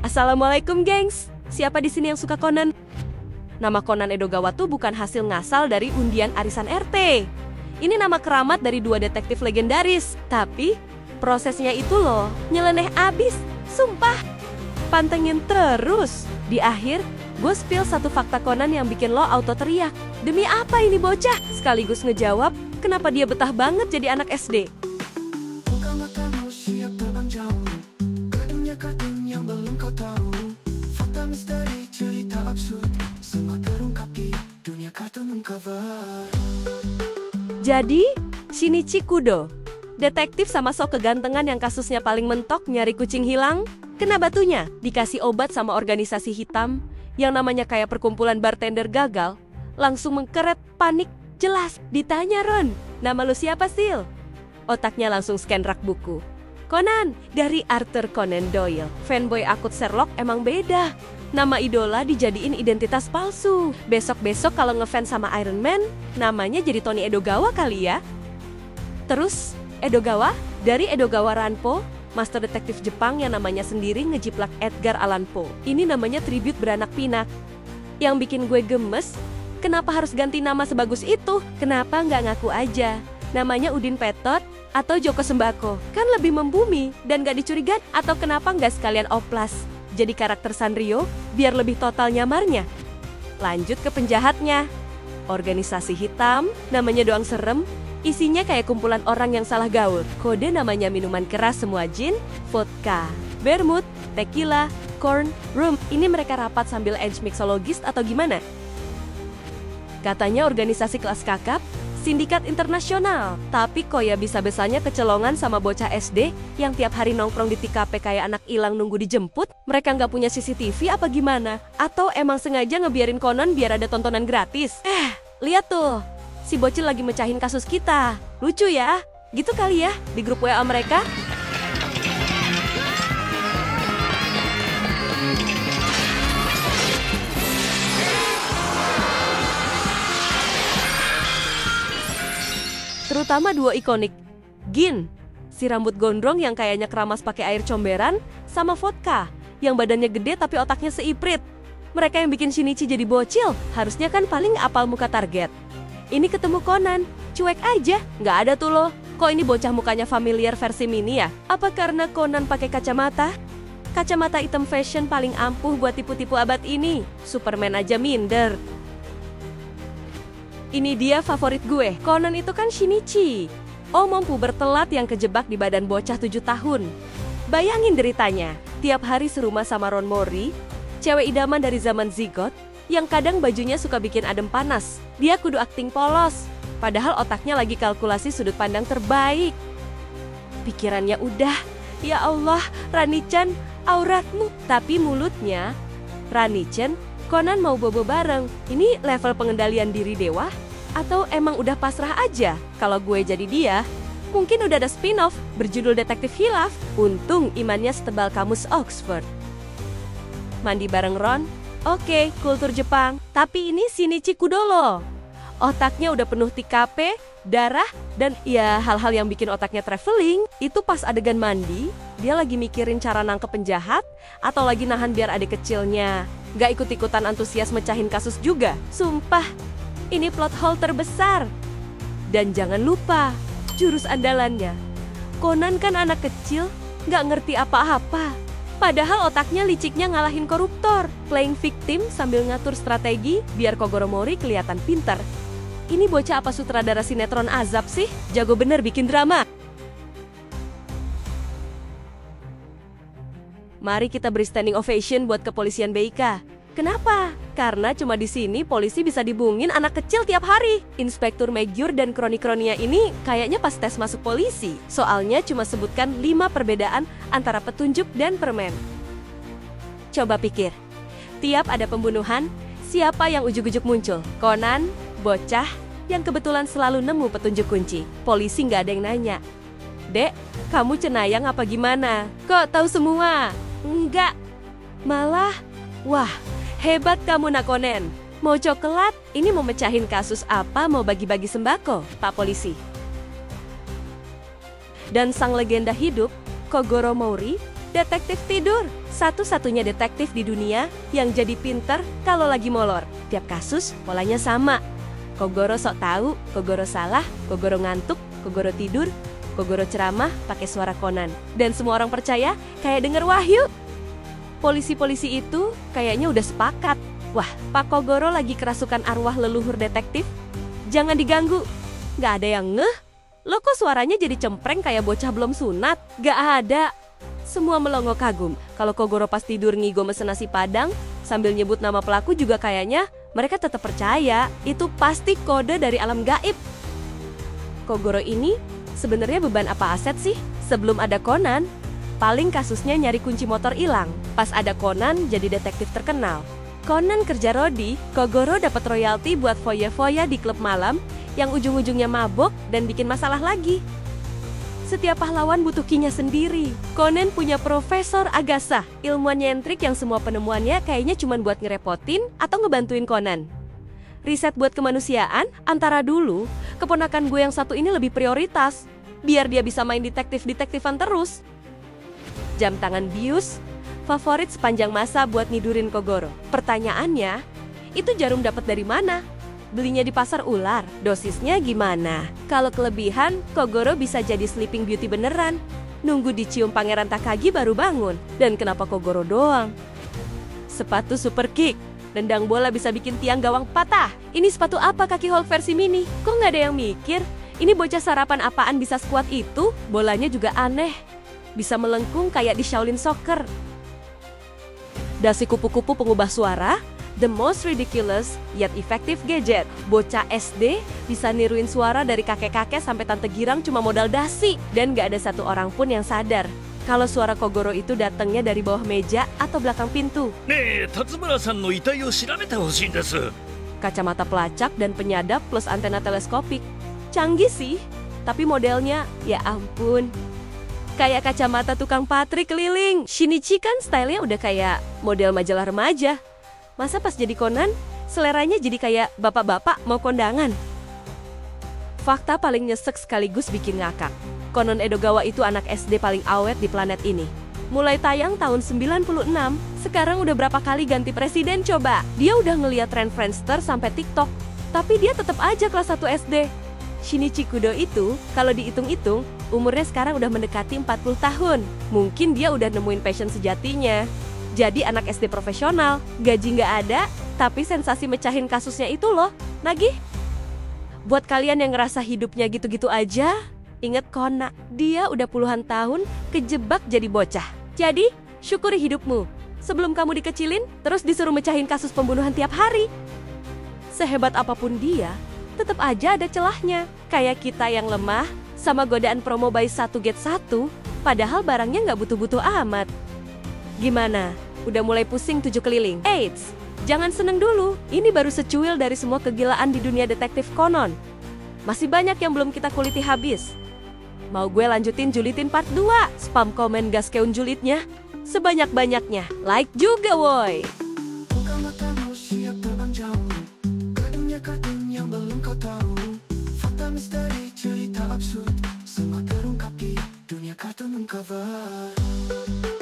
Assalamualaikum, gengs. Siapa di sini yang suka Conan? Nama Conan Edogawa tuh bukan hasil ngasal dari undian arisan RT. Ini nama keramat dari dua detektif legendaris. Tapi, prosesnya itu loh, nyeleneh abis. Sumpah. Pantengin terus. Di akhir, gue spill satu fakta Conan yang bikin lo auto teriak. Demi apa ini bocah? Sekaligus ngejawab, kenapa dia betah banget jadi anak SD. Buka matamu siap terbang jauh ke dunia kartun yang belum kau tahu. Fakta misteri cerita absurd semua terungkap di dunia kartun Uncover. Jadi, Shinichi Kudo, detektif sama sok kegantengan yang kasusnya paling mentok nyari kucing hilang, kena batunya, dikasih obat sama organisasi hitam yang namanya kayak perkumpulan bartender gagal, langsung mengkeret, panik, jelas. Ditanya Ron, nama lu siapa Sil? Otaknya langsung scan rak buku. Conan, dari Arthur Conan Doyle. Fanboy akut Sherlock emang beda. Nama idola dijadiin identitas palsu. Besok-besok kalau ngefans sama Iron Man, namanya jadi Tony Edogawa kali ya. Terus, Edogawa, dari Edogawa Ranpo, master detektif Jepang yang namanya sendiri ngejiplak Edgar Allan Poe. Ini namanya tribute beranak pinak. Yang bikin gue gemes, kenapa harus ganti nama sebagus itu? Kenapa nggak ngaku aja? Namanya Udin Petot atau Joko Sembako, kan lebih membumi dan gak dicurigai. Atau kenapa nggak sekalian oplas jadi karakter Sanrio biar lebih total nyamarnya? Lanjut ke penjahatnya. Organisasi hitam, namanya doang serem, isinya kayak kumpulan orang yang salah gaul. Kode namanya minuman keras semua jin, vodka, vermouth, tequila, corn, rum. Ini mereka rapat sambil edge mixologist atau gimana? Katanya organisasi kelas kakap, sindikat internasional. Tapi kok ya bisa-bisanya kecelongan sama bocah SD yang tiap hari nongkrong di TKP kayak anak ilang nunggu dijemput? Mereka nggak punya CCTV apa gimana? Atau emang sengaja ngebiarin Conan biar ada tontonan gratis? Lihat tuh, si bocil lagi mecahin kasus kita. Lucu ya? Gitu kali ya di grup WA mereka? Terutama duo ikonik, Gin, si rambut gondrong yang kayaknya keramas pakai air comberan, sama Vodka, yang badannya gede tapi otaknya seiprit. Mereka yang bikin Shinichi jadi bocil, harusnya kan paling apal muka target. Ini ketemu Conan, cuek aja, nggak ada tuh loh. Kok ini bocah mukanya familiar versi mini ya? Apa karena Conan pakai kacamata? Kacamata hitam fashion paling ampuh buat tipu-tipu abad ini. Superman aja minder. Ini dia favorit gue, Conan itu kan Shinichi. Omong puber telat yang kejebak di badan bocah 7 tahun. Bayangin deritanya, tiap hari serumah sama Ron Mori, cewek idaman dari zaman zigot, yang kadang bajunya suka bikin adem panas. Dia kudu akting polos, padahal otaknya lagi kalkulasi sudut pandang terbaik. Pikirannya udah, ya Allah, Rani-chan, auratmu. Tapi mulutnya, Rani-chan, Conan mau bobo bareng. Ini level pengendalian diri dewa? Atau emang udah pasrah aja? Kalau gue jadi dia, mungkin udah ada spin-off berjudul Detektif Hilaf. Untung imannya setebal kamus Oxford. Mandi bareng Ron? Oke, kultur Jepang. Tapi ini Shinichi Kudo loh. Otaknya udah penuh TKP, darah, dan ya hal-hal yang bikin otaknya traveling. Itu pas adegan mandi, dia lagi mikirin cara nangkep penjahat, atau lagi nahan biar adik kecilnya gak ikut-ikutan antusias mecahin kasus juga. Sumpah, ini plot hole terbesar. Dan jangan lupa, jurus andalannya. Conan kan anak kecil, gak ngerti apa-apa. Padahal otaknya liciknya ngalahin koruptor, playing victim sambil ngatur strategi biar Kogoro Mori kelihatan pintar. Ini bocah apa sutradara sinetron azab sih? Jago bener bikin drama. Mari kita beri standing ovation buat kepolisian BIK. Kenapa? Karena cuma di sini polisi bisa dibungin anak kecil tiap hari. Inspektur Magyar dan kroni-kroninya ini kayaknya pas tes masuk polisi. Soalnya cuma sebutkan 5 perbedaan antara petunjuk dan permen. Coba pikir, tiap ada pembunuhan, siapa yang ujuk-ujuk muncul? Conan, bocah, yang kebetulan selalu nemu petunjuk kunci. Polisi nggak ada yang nanya. Dek, kamu cenayang apa gimana? Kok tahu semua? Enggak. Malah, wah, hebat kamu nak Conan. Mau coklat? Ini mau mecahin kasus apa? Mau bagi-bagi sembako, Pak Polisi? Dan sang legenda hidup, Kogoro Mori, detektif tidur. Satu-satunya detektif di dunia yang jadi pinter kalau lagi molor. Tiap kasus, polanya sama. Kogoro sok tahu, Kogoro salah, Kogoro ngantuk, Kogoro tidur, Kogoro ceramah pakai suara Conan. Dan semua orang percaya kayak denger wahyu. Polisi-polisi itu kayaknya udah sepakat. Wah, Pak Kogoro lagi kerasukan arwah leluhur detektif. Jangan diganggu. Gak ada yang ngeh. Lo kok suaranya jadi cempreng kayak bocah belum sunat? Gak ada. Semua melongo kagum. Kalau Kogoro pas tidur ngigo mesen nasi padang, sambil nyebut nama pelaku juga kayaknya mereka tetap percaya. Itu pasti kode dari alam gaib. Kogoro ini sebenarnya beban apa aset sih? Sebelum ada Conan, paling kasusnya nyari kunci motor hilang. Pas ada Conan, jadi detektif terkenal. Conan kerja rodi, Kogoro dapat royalti buat foya-foya di klub malam yang ujung-ujungnya mabok dan bikin masalah lagi. Setiap pahlawan butuh kinya sendiri. Conan punya Profesor Agatha, ilmuwan nyentrik yang semua penemuannya kayaknya cuma buat ngerepotin atau ngebantuin Conan. Riset buat kemanusiaan, antara dulu, keponakan gue yang satu ini lebih prioritas, biar dia bisa main detektif-detektifan terus. Jam tangan bius, favorit sepanjang masa buat nidurin Kogoro. Pertanyaannya, itu jarum dapat dari mana? Belinya di pasar ular, dosisnya gimana? Kalau kelebihan, Kogoro bisa jadi sleeping beauty beneran. Nunggu dicium Pangeran Takagi baru bangun. Dan kenapa Kogoro doang? Sepatu super kick. Nendang bola bisa bikin tiang gawang patah. Ini sepatu apa kaki Hulk versi mini? Kok nggak ada yang mikir? Ini bocah sarapan apaan bisa sekuat itu? Bolanya juga aneh. Bisa melengkung kayak di Shaolin Soccer. Dasi kupu-kupu pengubah suara, the most ridiculous yet effective gadget. Bocah SD bisa niruin suara dari kakek-kakek sampai tante girang cuma modal dasi. Dan gak ada satu orang pun yang sadar kalau suara Kogoro itu datangnya dari bawah meja atau belakang pintu. Kacamata pelacak dan penyadap plus antena teleskopik. Canggih sih, tapi modelnya ya ampun. Kayak kacamata tukang patri keliling. Shinichi kan stylenya udah kayak model majalah remaja. Masa pas jadi Conan, seleranya jadi kayak bapak-bapak mau kondangan. Fakta paling nyesek sekaligus bikin ngakak. Conan Edogawa itu anak SD paling awet di planet ini. Mulai tayang tahun 96, sekarang udah berapa kali ganti presiden coba. Dia udah ngeliat tren Friendster sampai TikTok, tapi dia tetap aja kelas 1 SD. Shinichi Kudo itu, kalau dihitung-hitung, umurnya sekarang udah mendekati 40 tahun. Mungkin dia udah nemuin passion sejatinya. Jadi anak SD profesional, gaji nggak ada, tapi sensasi mecahin kasusnya itu loh, nagih. Buat kalian yang ngerasa hidupnya gitu-gitu aja, inget Conan, dia udah puluhan tahun kejebak jadi bocah. Jadi, syukuri hidupmu. Sebelum kamu dikecilin, terus disuruh mecahin kasus pembunuhan tiap hari. Sehebat apapun dia, tetap aja ada celahnya. Kayak kita yang lemah, sama godaan promo buy 1 get 1, padahal barangnya nggak butuh-butuh amat. Gimana? Udah mulai pusing 7 keliling? Eits, jangan seneng dulu. Ini baru secuil dari semua kegilaan di dunia detektif Conan. Masih banyak yang belum kita kuliti habis. Mau gue lanjutin julitin part 2? Spam komen gaskeun julitnya sebanyak-banyaknya. Like juga woi. Buka matamu, siap terbang jauh ke dunia kartun yang belum kau tahu. Fakta misteri, cerita absurd, semua terungkap di dunia kartun cover.